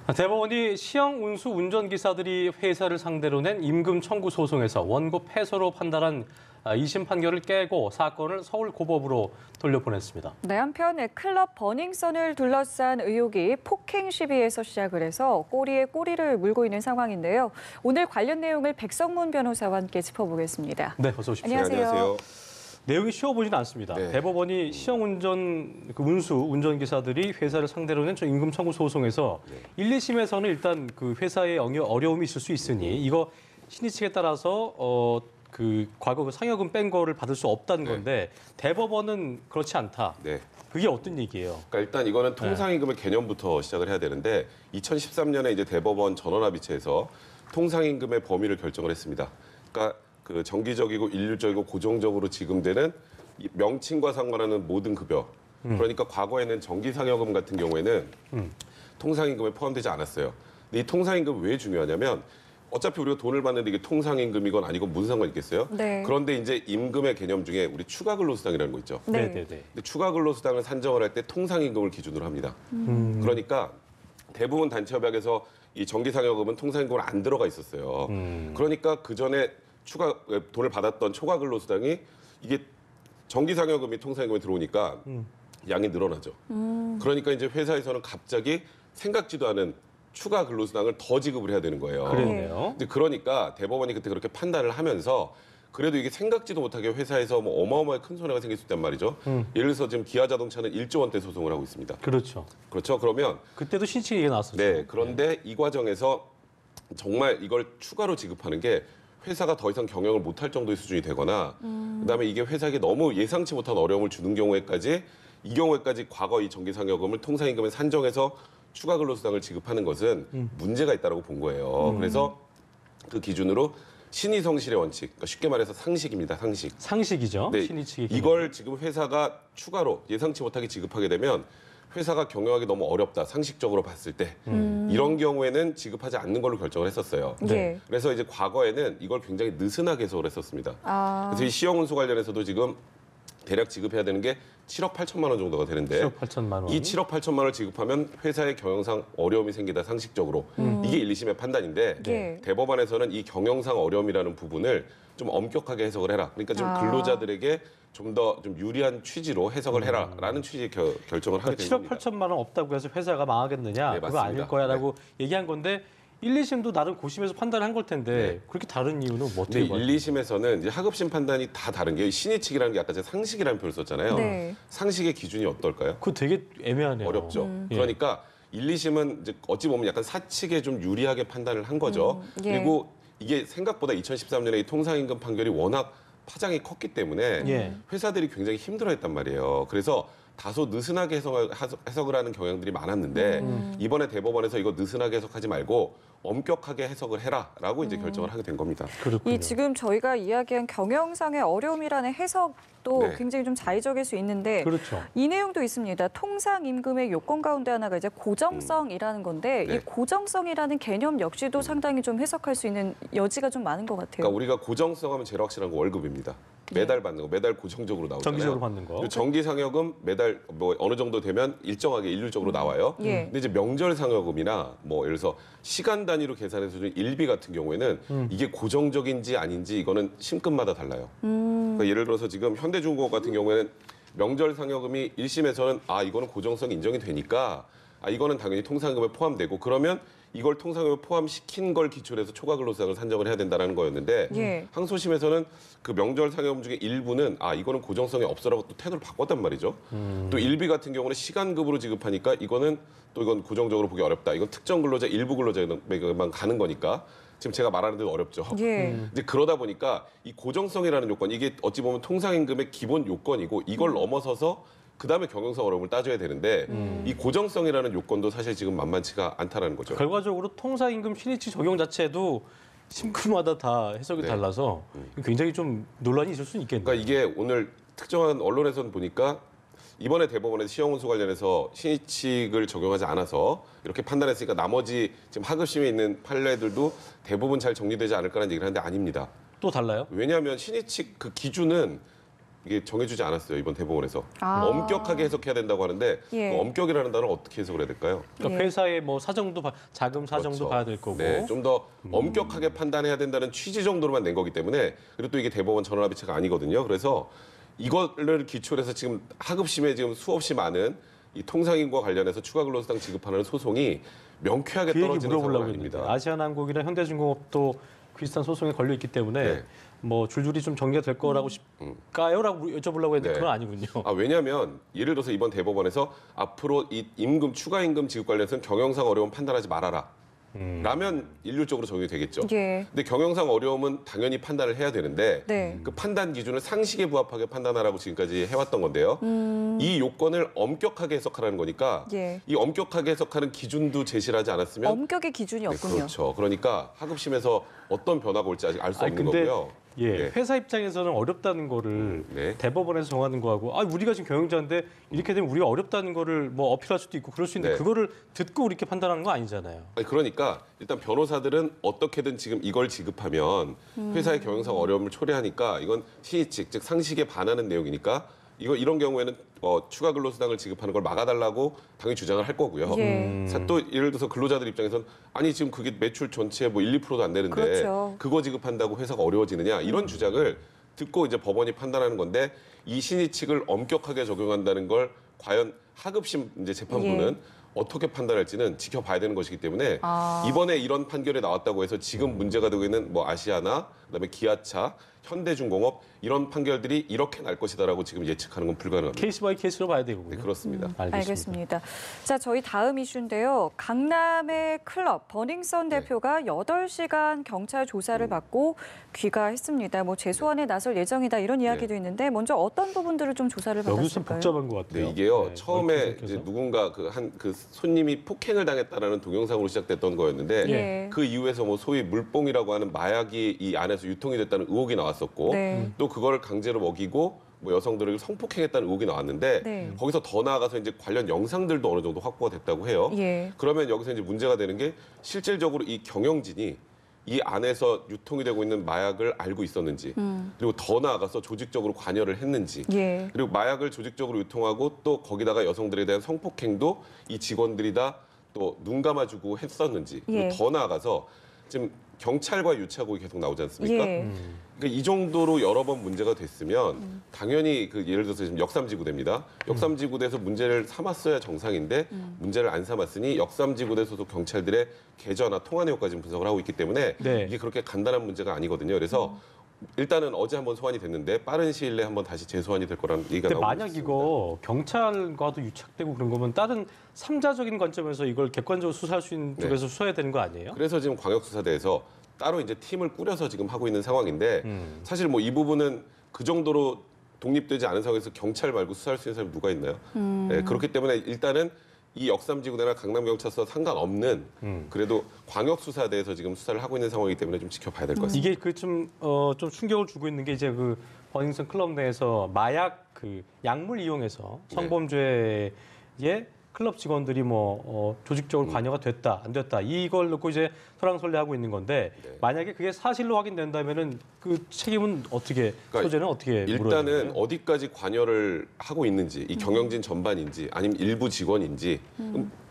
대법원이 시형 운수 운전기사들이 회사를 상대로 낸 임금 청구 소송에서 원고 패소로 판단한 2심 판결을 깨고 사건을 서울고법으로 돌려보냈습니다. 네, 한편 클럽 버닝썬을 둘러싼 의혹이 폭행 시비에서 시작을 해서 꼬리에 꼬리를 물고 있는 상황인데요. 오늘 관련 내용을 백성문 변호사와 함께 짚어보겠습니다. 네, 어서 오십시오. 안녕하세요. 네, 안녕하세요. 내용이 쉬워 보지는 않습니다. 네. 대법원이 시형 운수 운전기사들이 회사를 상대로 낸 임금 청구 소송에서 1, 2심에서는 일단 그 회사에 어려움이 있을 수 있으니 이거 신의 측에 따라서 과거 그 상여금 뺀 거를 받을 수 없다는 건데 대법원은 그렇지 않다. 네. 그게 어떤 얘기예요? 그러니까 일단 이거는 통상임금의 개념부터 시작을 해야 되는데 2013년에 이제 대법원 전원합의체에서 통상임금의 범위를 결정을 했습니다. 그러니까 그 정기적이고 일률적이고 고정적으로 지급되는 명칭과 상관하는 모든 급여. 그러니까 과거에는 정기상여금 같은 경우에는 통상임금에 포함되지 않았어요. 근데 이 통상임금이 왜 중요하냐면 어차피 우리가 돈을 받는데 이게 통상임금이건 아니건 무슨 상관이 있겠어요? 네. 그런데 이제 임금의 개념 중에 우리 추가근로수당이라는 거 있죠. 네. 근데 추가근로수당을 산정을 할 때 통상임금을 기준으로 합니다. 그러니까 대부분 단체협약에서 이 정기상여금은 통상임금을 안 들어가 있었어요. 그러니까 그 전에 돈을 받았던 초과근로수당이 이게 정기상여금이 통상임금에 들어오니까 양이 늘어나죠. 그러니까 이제 회사에서는 갑자기 생각지도 않은 추가 근로수당을 더 지급을 해야 되는 거예요. 그랬네요. 근데 그러니까 대법원이 그때 그렇게 판단을 하면서 그래도 이게 생각지도 못하게 회사에서 뭐 어마어마하게 큰 손해가 생길 수 있단 말이죠. 예를 들어서 지금 기아자동차는 1조 원대 소송을 하고 있습니다. 그렇죠. 그렇죠. 그러면 그때도 신치 얘기가 나왔었죠. 네, 그런데 이 과정에서 정말 이걸 추가로 지급하는 게 회사가 더 이상 경영을 못할 정도의 수준이 되거나 그다음에 이게 회사에게 너무 예상치 못한 어려움을 주는 경우에까지 이 경우에까지 과거 이 정기상여금을 통상임금에 산정해서 추가 근로수당을 지급하는 것은 문제가 있다고 본 거예요. 그래서 그 기준으로 신의성실의 원칙, 그러니까 쉽게 말해서 상식입니다. 상식. 상식이죠. 네, 신의 측의 이걸 지금 회사가 추가로 예상치 못하게 지급하게 되면 회사가 경영하기 너무 어렵다. 상식적으로 봤을 때 이런 경우에는 지급하지 않는 걸로 결정을 했었어요. 네. 그래서 이제 과거에는 이걸 굉장히 느슨하게 해석을 했었습니다. 그래서 이 시형운수 관련해서도 지금 대략 지급해야 되는 게 7억 8천만 원 정도가 되는데 7억 8천만 원. 이 7억 8천만 원을 지급하면 회사의 경영상 어려움이 생기다 상식적으로 이게 1, 2심의 판단인데 네. 대법원에서는 이 경영상 어려움이라는 부분을 좀 엄격하게 해석을 해라. 그러니까 좀 근로자들에게 좀 더 좀 유리한 취지로 해석을 해라라는 취지의 결정을 하게 된 7억 겁니다. 8천만 원 없다고 해서 회사가 망하겠느냐? 네, 그거 맞습니다. 아닐 거야라고 얘기한 건데 1, 2심도 나름 고심해서 판단한 걸 텐데 네. 그렇게 다른 이유는 뭐 근데 어떻게 봐요? 1, 2심에서는 이제 하급심 판단이 다 다른 게 신의 측이라는 게 아까 제가 상식이라는 표현을 썼잖아요. 네. 상식의 기준이 어떨까요? 그거 되게 애매하네요. 어렵죠. 예. 그러니까 1, 2심은 이제 어찌 보면 약간 사측에 좀 유리하게 판단을 한 거죠. 예. 그리고 이게 생각보다 2013년에 이 통상임금 판결이 워낙 파장이 컸기 때문에 예. 회사들이 굉장히 힘들어했단 말이에요. 그래서 다소 느슨하게 해석을 하는 경향들이 많았는데 이번에 대법원에서 이거 느슨하게 해석하지 말고 엄격하게 해석을 해라라고 이제 결정을 하게 된 겁니다. 그렇군요. 이 지금 저희가 이야기한 경영상의 어려움이라는 해석도 네. 굉장히 좀 자의적일 수 있는데 그렇죠. 이 내용도 있습니다. 통상임금의 요건 가운데 하나가 이제 고정성이라는 건데 네. 이 고정성이라는 개념 역시도 상당히 좀 해석할 수 있는 여지가 좀 많은 것 같아요. 그러니까 우리가 고정성 하면 제일 확실한 거 월급입니다. 매달 받는 거, 매달 고정적으로 나오잖아요. 정기적으로 받는 거. 그리고 정기상여금 매달 뭐 어느 정도 되면 일정하게 일률적으로 나와요. 예. 근데 이제 명절상여금이나 뭐 예를 들어서 시간 단위로 계산해서 주는 일비 같은 경우에는 이게 고정적인지 아닌지 이거는 심급마다 달라요. 그러니까 예를 들어서 지금 현대중공업 같은 경우에는 명절상여금이 1심에서는 아 이거는 고정성이 인정이 되니까 아 이거는 당연히 통상임금에 포함되고 그러면 이걸 통상임금에 포함시킨 걸 기초로 해서 초과근로수당을 산정을 해야 된다는 거였는데 예. 항소심에서는 그 명절상여금 중에 일부는 아 이거는 고정성이 없어라고 또 태도를 바꿨단 말이죠. 또 일비 같은 경우는 시간급으로 지급하니까 이건 고정적으로 보기 어렵다. 이건 특정 근로자 일부 근로자에게만 가는 거니까 지금 제가 말하는 데도 어렵죠. 예. 이제 그러다 보니까 이 고정성이라는 요건 이게 어찌 보면 통상임금의 기본 요건이고 이걸 넘어서서 그다음에 경영상 어려움을 따져야 되는데 이 고정성이라는 요건도 사실 지금 만만치가 않다는 거죠. 결과적으로 통상임금 신의치 적용 자체도 심급마다 다 해석이 네. 달라서 굉장히 좀 논란이 있을 수는 있겠네요. 그러니까 이게 오늘 특정한 언론에서는 보니까 이번에 대법원에서 시형운수 관련해서 신의칙을 적용하지 않아서 이렇게 판단했으니까 나머지 지금 하급심에 있는 판례들도 대부분 잘 정리되지 않을 거라는 얘기를 하는데 아닙니다. 또 달라요? 왜냐하면 신의칙 그 기준은 이게 정해주지 않았어요. 이번 대법원에서. 아. 엄격하게 해석해야 된다고 하는데 예. 그 엄격이라는 단어를 어떻게 해석을 해야 될까요? 그러니까 예. 회사의 뭐 사정도 자금 사정도 그렇죠. 봐야 될 거고. 네, 좀 더 엄격하게 판단해야 된다는 취지 정도로만 낸 거기 때문에 그리고 또 이게 대법원 전원합의체가 아니거든요. 그래서 이거를 기초로 해서 지금 하급심에 지금 수없이 많은 이 통상인과 관련해서 추가 근로수당 지급하는 소송이 명쾌하게 그 얘기 떨어지는 상황은 물어보려고 했는데 아닙니다. 아시아나항공이나 현대중공업도 비슷한 소송에 걸려 있기 때문에 네. 뭐 줄줄이 좀 정리가 될 거라고 싶까요?라고 여쭤보려고 했는데 네. 그건 아니군요. 왜냐하면 예를 들어서 이번 대법원에서 앞으로 이 임금 추가 임금 지급 관련해서는 경영상 어려움 판단하지 말아라. 라면 일률적으로 적용이 되겠죠. 예. 근데 경영상 어려움은 당연히 판단을 해야 되는데 네. 그 판단 기준을 상식에 부합하게 판단하라고 지금까지 해왔던 건데요. 이 요건을 엄격하게 해석하라는 거니까 예. 이 엄격하게 해석하는 기준도 제시를 하지 않았으면 엄격의 기준이 없군요. 그렇죠. 그러니까 하급심에서 어떤 변화가 올지 아직 알 수 아니, 없는 근데 거고요. 예, 네. 회사 입장에서는 어렵다는 거를 네. 대법원에서 정하는 거하고 우리가 지금 경영자인데 이렇게 되면 우리가 어렵다는 거를 뭐 어필할 수도 있고 그럴 수 있는데 네. 그거를 듣고 이렇게 판단하는 거 아니잖아요. 그러니까 일단 변호사들은 어떻게든 지금 이걸 지급하면 회사의 경영상 어려움을 초래하니까 이건 신의칙 즉 상식에 반하는 내용이니까 이런 경우에는 추가 근로수당을 지급하는 걸 막아달라고 당연히 주장을 할 거고요. 예. 또 예를 들어서 근로자들 입장에서는 아니 지금 그게 매출 전체의 뭐 1, 2%도 안 되는데 그렇죠. 그거 지급한다고 회사가 어려워지느냐 이런 주장을 듣고 이제 법원이 판단하는 건데 이 신의칙을 엄격하게 적용한다는 걸 과연 하급심 이제 재판부는 예. 어떻게 판단할지는 지켜봐야 되는 것이기 때문에 아. 이번에 이런 판결이 나왔다고 해서 지금 문제가 되고 있는 뭐 아시아나 그다음에 기아차, 현대중공업 이런 판결들이 이렇게 날 것이다라고 지금 예측하는 건 불가능합니다. 케이스 바이 케이스로 봐야 되거든요. 네, 그렇습니다. 알겠습니다. 자, 저희 다음 이슈인데요. 강남의 클럽 버닝썬 네. 대표가 8시간 경찰 조사를 받고 귀가했습니다. 뭐 재소환에 나설 예정이다 이런 이야기도 있는데 먼저 어떤 부분들을 좀 조사를 여기서 좀 받았을까요? 복잡한 것 같아요. 네, 이게요. 네, 처음에 넓게 이제 생각해서. 누군가 그 손님이 폭행을 당했다라는 동영상으로 시작됐던 거였는데 예. 그 이후에서 뭐 소위 물뽕이라고 하는 마약이 이 안에서 유통이 됐다는 의혹이 나왔었고 네. 또 그걸 강제로 먹이고 뭐 여성들을 성폭행했다는 의혹이 나왔는데 네. 거기서 더 나아가서 이제 관련 영상들도 어느 정도 확보가 됐다고 해요. 예. 그러면 여기서 이제 문제가 되는 게 실질적으로 이 경영진이 이 안에서 유통이 되고 있는 마약을 알고 있었는지 그리고 더 나아가서 조직적으로 관여를 했는지 예. 그리고 마약을 조직적으로 유통하고 또 거기다가 여성들에 대한 성폭행도 이 직원들이 다 또 눈 감아주고 했었는지 그리고 예. 더 나아가서 지금 경찰과 유착국이 계속 나오지 않습니까? 예. 그러니까 이 정도로 여러 번 문제가 됐으면 당연히 그 예를 들어서 지금 역삼지구대입니다. 역삼지구대에서 문제를 삼았어야 정상인데 문제를 안 삼았으니 역삼지구대 소속 경찰들의 계좌나 통화 내역까지 분석을 하고 있기 때문에 네. 이게 그렇게 간단한 문제가 아니거든요. 그래서 일단은 어제 한번 소환이 됐는데 빠른 시일 내에 한번 다시 재소환이 될 거라는 얘기가 근데 나오고 만약 있습니다. 이거 경찰과도 유착되고 그런 거면 다른 삼자적인 관점에서 이걸 객관적으로 수사할 수 있는 네. 쪽에서 수사해야 되는 거 아니에요? 그래서 지금 광역수사대에서 따로 이제 팀을 꾸려서 지금 하고 있는 상황인데 사실 뭐 이 부분은 그 정도로 독립되지 않은 상황에서 경찰 말고 수사할 수 있는 사람이 누가 있나요? 네, 그렇기 때문에 일단은 이 역삼지구대나 강남경찰서 상관없는 그래도 광역수사대에서 지금 수사를 하고 있는 상황이기 때문에 좀 지켜봐야 될 것 같습니다. 이게 좀 충격을 주고 있는 게 이제 그 버닝썬 클럽 내에서 마약 그 약물 이용해서 네. 성범죄에 클럽 직원들이 조직적으로 관여가 됐다 안 됐다 이걸 놓고 이제 설랑설레하고 있는 건데 네. 만약에 그게 사실로 확인된다면은 그 책임은 어떻게 그러니까 소재는 어떻게 물어야 일단은 되나요? 어디까지 관여를 하고 있는지 이 경영진 전반인지 아니면 일부 직원인지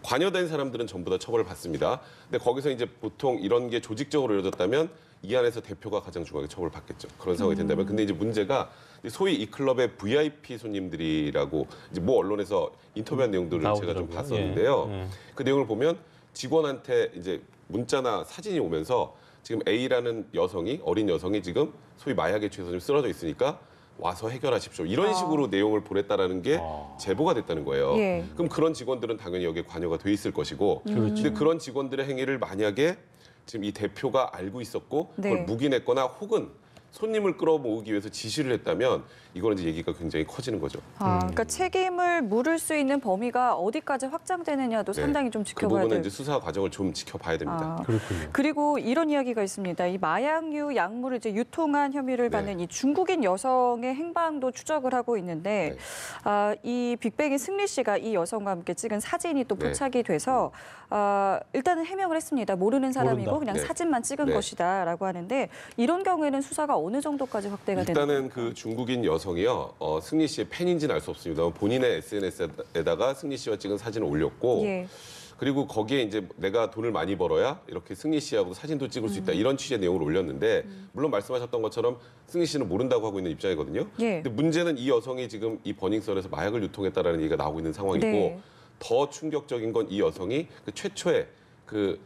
관여된 사람들은 전부 다 처벌을 받습니다. 근데 거기서 이제 보통 이런 게 조직적으로 이루어졌다면 이 안에서 대표가 가장 중요하게 처벌을 받겠죠. 그런 상황이 된다면 근데 이제 문제가 소위 이 클럽의 VIP 손님들이라고 이제 모 언론에서 인터뷰한 내용들을 제가 좀 나오더라고요. 봤었는데요. 예. 그 내용을 보면 직원한테 이제 문자나 사진이 오면서 지금 A라는 여성이 어린 여성이 지금 소위 마약에 취해서 좀 쓰러져 있으니까 와서 해결하십시오. 이런 식으로 내용을 보냈다라는 게 제보가 됐다는 거예요. 예. 그럼 그런 직원들은 당연히 여기에 관여가 돼 있을 것이고 그렇죠. 근데 그런 직원들의 행위를 만약에 지금 이 대표가 알고 있었고 그걸 네. 묵인했거나 혹은 손님을 끌어모으기 위해서 지시를 했다면 이거는 이제 얘기가 굉장히 커지는 거죠. 그러니까 책임을 물을 수 있는 범위가 어디까지 확장되느냐도 네. 상당히 좀 그 지켜봐야 부분은 돼요. 이제 수사 과정을 좀 지켜봐야 됩니다. 그렇군요. 그리고 이런 이야기가 있습니다. 이 마약류 약물을 이제 유통한 혐의를 받는 이 중국인 여성의 행방도 추적을 하고 있는데 이 빅뱅의 승리 씨가 이 여성과 함께 찍은 사진이 또 네. 포착이 돼서 일단은 해명을 했습니다. 모르는 사람이고 모른다. 그냥 네. 사진만 찍은 네. 것이다라고 하는데 이런 경우에는 수사가 어느 정도까지 확대가 되는 일단은 겁니까? 그 중국인 여성이요. 승리 씨의 팬인지는 알 수 없습니다. 본인의 SNS에다가 승리 씨와 찍은 사진을 올렸고 예. 그리고 거기에 이제 내가 돈을 많이 벌어야 이렇게 승리 씨하고 사진도 찍을 수 있다. 이런 취지의 내용을 올렸는데 물론 말씀하셨던 것처럼 승리 씨는 모른다고 하고 있는 입장이거든요. 예. 근데 문제는 이 여성이 지금 이 버닝썬에서 마약을 유통했다라는 얘기가 나오고 있는 상황이고 네. 더 충격적인 건 이 여성이 그 최초의 그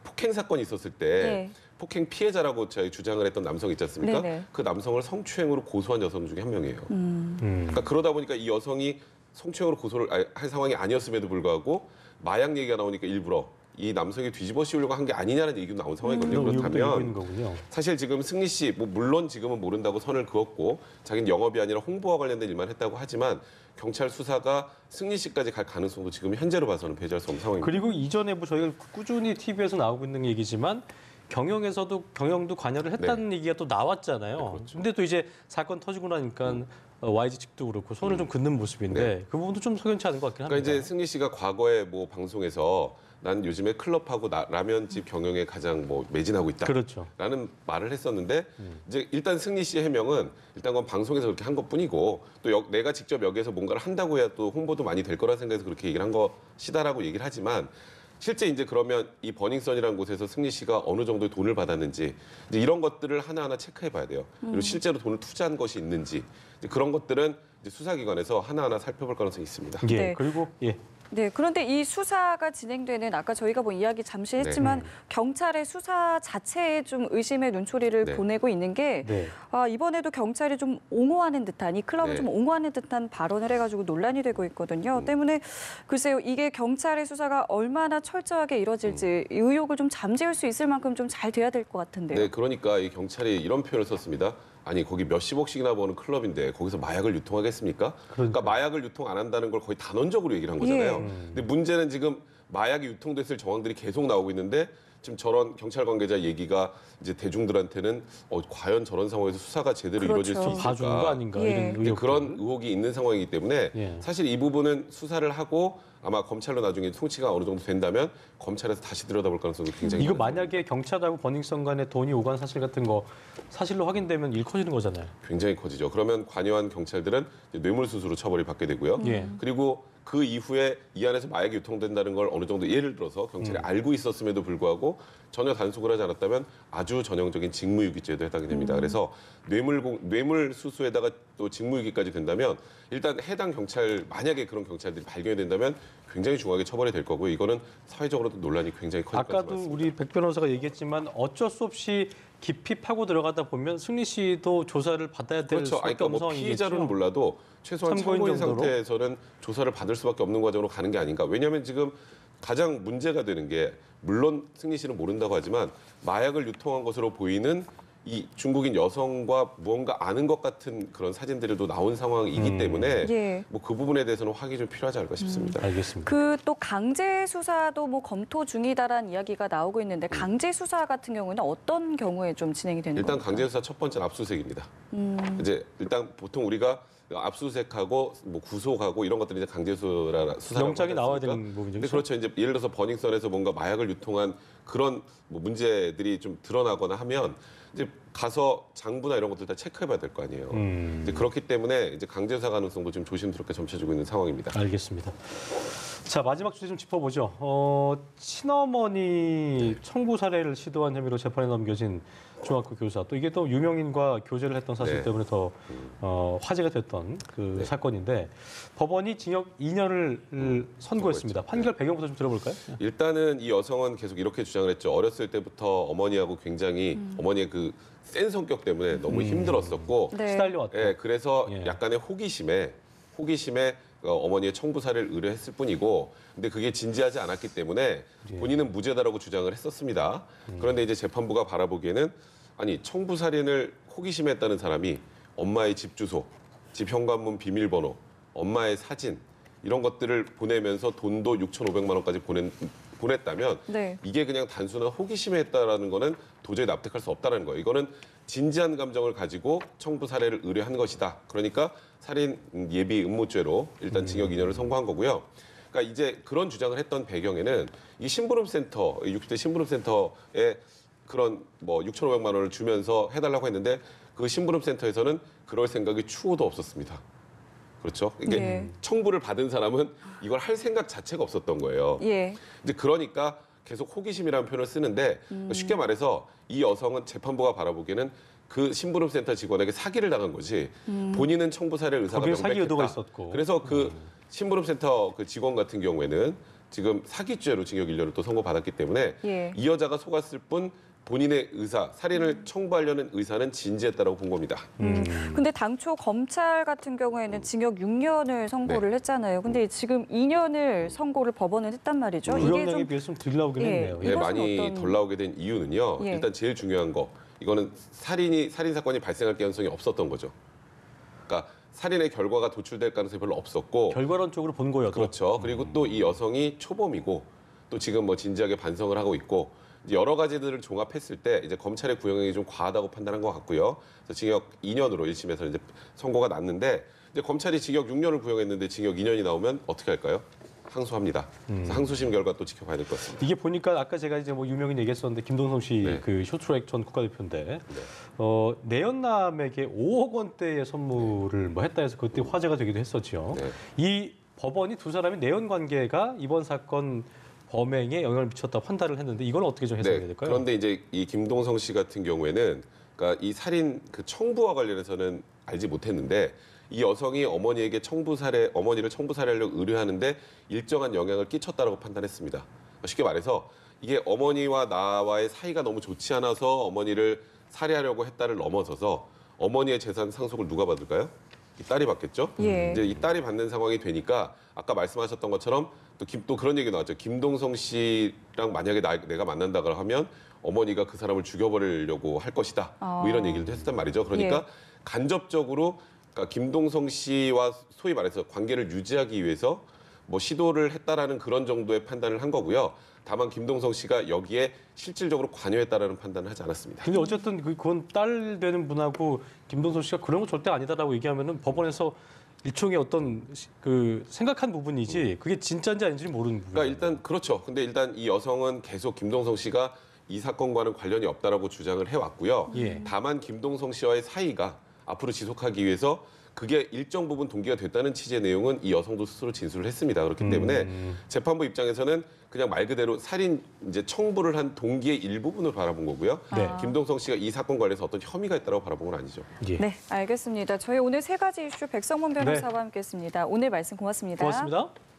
폭행 사건이 있었을 때 네. 폭행 피해자라고 저희 주장을 했던 남성 있지 않습니까? 네네. 그 남성을 성추행으로 고소한 여성 중에 한 명이에요. 그러니까 그러다 보니까 이 여성이 성추행으로 고소를 할 상황이 아니었음에도 불구하고 마약 얘기가 나오니까 일부러 이 남성이 뒤집어 씌우려고 한 게 아니냐는 얘기도 나온 상황이거든요. 이런 의혹도 있는 그렇다면 거군요. 사실 지금 승리 씨, 뭐 물론 지금은 모른다고 선을 그었고 자기는 영업이 아니라 홍보와 관련된 일만 했다고 하지만 경찰 수사가 승리 씨까지 갈 가능성도 지금 현재로 봐서는 배제할 수 없는 상황입니다. 그리고 이전에 뭐 저희가 꾸준히 TV에서 나오고 있는 얘기지만 경영도 관여를 했다는 얘기가 또 나왔잖아요. 네, 그렇죠. 근데 또 이제 사건 터지고 나니까 YG 측도 그렇고 손을 좀 긋는 모습인데 그 부분도 좀 석연치 않은 것 같긴 합니다. 그러니까 이제 승리 씨가 과거에 뭐 방송에서 난 요즘에 클럽하고 라면집 경영에 가장 뭐 매진하고 있다. 그렇죠. 라는 말을 했었는데 이제 일단 승리 씨의 해명은 일단 그건 방송에서 그렇게 한 것뿐이고 또 내가 직접 여기에서 뭔가를 한다고 해야 또 홍보도 많이 될 거라 생각해서 그렇게 얘기를 한 것이다라고 얘기를 하지만 실제 이제 그러면 이 버닝썬이라는 곳에서 승리 씨가 어느 정도의 돈을 받았는지 이제 이런 것들을 하나하나 체크해 봐야 돼요. 그리고 실제로 돈을 투자한 것이 있는지 이제 그런 것들은 이제 수사기관에서 하나하나 살펴볼 가능성이 있습니다. 예. 네. 그리고 예. 네, 그런데 이 수사가 진행되는 아까 저희가 뭐 이야기 잠시 했지만 경찰의 수사 자체에 좀 의심의 눈초리를 네. 보내고 있는 게 네. 이번에도 경찰이 좀 옹호하는 듯한 이 클럽을 네. 좀 옹호하는 듯한 발언을 해가지고 논란이 되고 있거든요. 때문에 글쎄요, 이게 경찰의 수사가 얼마나 철저하게 이뤄질지 의혹을 좀 잠재울 수 있을 만큼 좀 잘 돼야 될 것 같은데요. 네, 그러니까 이 경찰이 이런 표현을 썼습니다. 아니 거기 몇십억씩이나 버는 클럽인데 거기서 마약을 유통하겠습니까? 그러니까 마약을 유통 안 한다는 걸 거의 단언적으로 얘기를 한 거잖아요. 근데 문제는 지금 마약이 유통됐을 정황들이 계속 나오고 있는데 지금 저런 경찰 관계자 얘기가 이제 대중들한테는 과연 저런 상황에서 수사가 제대로 그렇죠. 이루어질 수 봐주는 거 있을까? 아닌가 예. 이런 이제 의혹. 그런 의혹이 있는 상황이기 때문에 예. 사실 이 부분은 수사를 하고 아마 검찰로 나중에 통치가 어느 정도 된다면 검찰에서 다시 들여다볼 가능성이 굉장히 이거 많아요. 만약에 경찰하고 버닝썬 간에 돈이 오간 사실 같은 거 사실로 확인되면 일 커지는 거잖아요. 굉장히 커지죠. 그러면 관여한 경찰들은 이제 뇌물수수로 처벌이 받게 되고요. 예. 그리고 그 이후에 이 안에서 마약이 유통된다는 걸 어느 정도 예를 들어서 경찰이 알고 있었음에도 불구하고 전혀 단속을 하지 않았다면 아주 전형적인 직무유기죄도 해당이 됩니다. 그래서 뇌물수수에다가 또 직무유기까지 된다면 일단 해당 경찰 만약에 그런 경찰들이 발견이 된다면 굉장히 중하게 처벌이 될 거고요. 이거는 사회적으로도 논란이 굉장히 커질 것 아까도 같습니다. 우리 백 변호사가 얘기했지만 어쩔 수 없이 깊이 파고 들어가다 보면 승리 씨도 조사를 받아야 될 그렇죠. 수밖에 그러니까 없는 뭐 상황이겠죠. 피의자로는 몰라도 최소한 참고인 참고인 정도로? 상태에서는 조사를 받을 수밖에 없는 과정으로 가는 게 아닌가. 왜냐하면 지금 가장 문제가 되는 게 물론 승리 씨는 모른다고 하지만 마약을 유통한 것으로 보이는 이 중국인 여성과 무언가 아는 것 같은 그런 사진들도 나온 상황이기 때문에 예. 뭐 그 부분에 대해서는 확인이 좀 필요하지 않을까 싶습니다. 알겠습니다. 그 또 강제 수사도 뭐 검토 중이다라는 이야기가 나오고 있는데 강제 수사 같은 경우는 어떤 경우에 좀 진행이 되는 일단 겁니까? 강제 수사 첫 번째는 압수수색입니다. 이제 일단 보통 우리가 압수수색하고 뭐 구속하고 이런 것들이 이제 강제 수사라고 영장이 하지 나와야 않습니까? 되는 부분이죠. 근데 그렇죠. 이제 예를 들어서 버닝썬에서 뭔가 마약을 유통한 그런 뭐 문제들이 좀 드러나거나 하면 이제 가서 장부나 이런 것들 다 체크해봐야 될 거 아니에요. 이제 그렇기 때문에 이제 강제 수사 가능성도 지금 조심스럽게 점쳐지고 있는 상황입니다. 알겠습니다. 자, 마지막 주제 좀 짚어보죠. 친어머니 청부 살해를 시도한 혐의로 재판에 넘겨진 중학교 교사. 또 이게 또 유명인과 교제를 했던 사실 네. 때문에 더 화제가 됐던 그 사건인데 법원이 징역 2년을 선고했습니다. 판결 배경부터 좀 들어볼까요? 일단은 이 여성은 계속 이렇게 주장을 했죠. 어렸을 때부터 어머니하고 굉장히 어머니의 그 센 성격 때문에 너무 힘들었었고 네. 시달려왔다. 예, 그래서 예. 약간의 호기심에 어머니의 청부살해를 의뢰했을 뿐이고, 근데 그게 진지하지 않았기 때문에 본인은 무죄다라고 주장을 했었습니다. 그런데 이제 재판부가 바라보기에는 아니 청부살인을 호기심에 했다는 사람이 엄마의 집 주소, 집 현관문 비밀번호, 엄마의 사진 이런 것들을 보내면서 돈도 6,500만 원까지 보냈다면 네. 이게 그냥 단순한 호기심에 했다라는 거는 도저히 납득할 수 없다는 거예요. 이거는 진지한 감정을 가지고 청부 살해를 의뢰한 것이다. 그러니까 살인 예비 음모죄로 일단 징역 2년을 선고한 거고요. 그러니까 이제 그런 주장을 했던 배경에는 이 심부름센터, 60대 심부름센터에 그런 뭐 6,500만 원을 주면서 해달라고 했는데 그 심부름센터에서는 그럴 생각이 추호도 없었습니다. 그렇죠? 이게 네. 청부를 받은 사람은 이걸 할 생각 자체가 없었던 거예요. 예. 이제 그러니까 계속 호기심이라는 표현을 쓰는데 쉽게 말해서 이 여성은 재판부가 바라보기에는 그 심부름센터 직원에게 사기를 당한 거지 본인은 청부 살해 의사가 거기에 명백했다. 사기 의도가 있었고. 그래서 그 심부름센터 그 직원 같은 경우에는 지금 사기죄로 징역 1년을 또 선고받았기 때문에 예. 이 여자가 속았을 뿐 본인의 의사, 살인을 청부하려는 의사는 진지했다라고 본 겁니다. 근데 당초 검찰 같은 경우에는 징역 6년을 선고를 네. 했잖아요. 근데 지금 2년을 선고를 법원은 했단 말이죠. 구형량에 비해서 좀 덜 나오긴 예. 했네요. 네, 이것은 많이 어떤- 덜 나오게 된 이유는요. 예. 일단 제일 중요한 거, 이거는 살인 사건이 발생할 가능성이 없었던 거죠. 그러니까 살인의 결과가 도출될 가능성이 별로 없었고, 결과론적으로 본 거여도. 그렇죠. 그리고 또 이 여성이 초범이고, 또 지금 뭐 진지하게 반성을 하고 있고, 이제 여러 가지들을 종합했을 때 이제 검찰의 구형이 좀 과하다고 판단한 것 같고요. 그래서 징역 2년으로 1심에서 이제 선고가 났는데, 이제 검찰이 징역 6년을 구형했는데 징역 2년이 나오면 어떻게 할까요? 항소합니다. 그래서 항소심 결과 또 지켜봐야 될 것 같습니다. 이게 보니까 아까 제가 이제 뭐 유명인 얘기했었는데 김동성 씨 네. 그 쇼트트랙 전 국가대표인데 내연남에게 5억 원대의 선물을 뭐 했다 해서 그때 화제가 되기도 했었죠. 네. 이 법원이 두 사람의 내연 관계가 이번 사건 범행에 영향을 미쳤다 판단을 했는데 이건 어떻게 좀 해석해야 될까요? 그런데 이제 이 김동성 씨 같은 경우에는 그러니까 이 살인 그 청부와 관련해서는 알지 못했는데 이 여성이 어머니에게 어머니를 청부 살해하려고 의뢰하는데 일정한 영향을 끼쳤다라고 판단했습니다. 쉽게 말해서 이게 어머니와 나와의 사이가 너무 좋지 않아서 어머니를 살해하려고 했다를 넘어서서 어머니의 재산 상속을 누가 받을까요? 이 딸이 받겠죠. 예. 이제 이 딸이 받는 상황이 되니까 아까 말씀하셨던 것처럼 또 그런 얘기 나왔죠. 김동성 씨랑 만약에 내가 만난다고 하면 어머니가 그 사람을 죽여버리려고 할 것이다. 뭐 이런 얘기를 했었단 말이죠. 그러니까 예. 간접적으로 그러니까 김동성 씨와 소위 말해서 관계를 유지하기 위해서 뭐 시도를 했다라는 그런 정도의 판단을 한 거고요. 다만 김동성 씨가 여기에 실질적으로 관여했다라는 판단을 하지 않았습니다. 근데 어쨌든 그건 딸 되는 분하고 김동성 씨가 그런 건 절대 아니다라고 얘기하면은 법원에서 일종의 어떤 그 생각한 부분이지 그게 진짜인지 아닌지 모르는 부분. 그러니까 일단 그렇죠. 근데 일단 이 여성은 계속 김동성 씨가 이 사건과는 관련이 없다라고 주장을 해왔고요. 예. 다만 김동성 씨와의 사이가 앞으로 지속하기 위해서 그게 일정 부분 동기가 됐다는 취지의 내용은 이 여성도 스스로 진술을 했습니다. 그렇기 때문에 재판부 입장에서는 그냥 말 그대로 살인 이제 청부를 한 동기의 일부분을 바라본 거고요. 네. 김동성 씨가 이 사건 관련해서 어떤 혐의가 있다고 바라본 건 아니죠. 예. 네, 알겠습니다. 저희 오늘 세 가지 이슈 백성문 변호사와 네. 함께했습니다. 오늘 말씀 고맙습니다. 고맙습니다.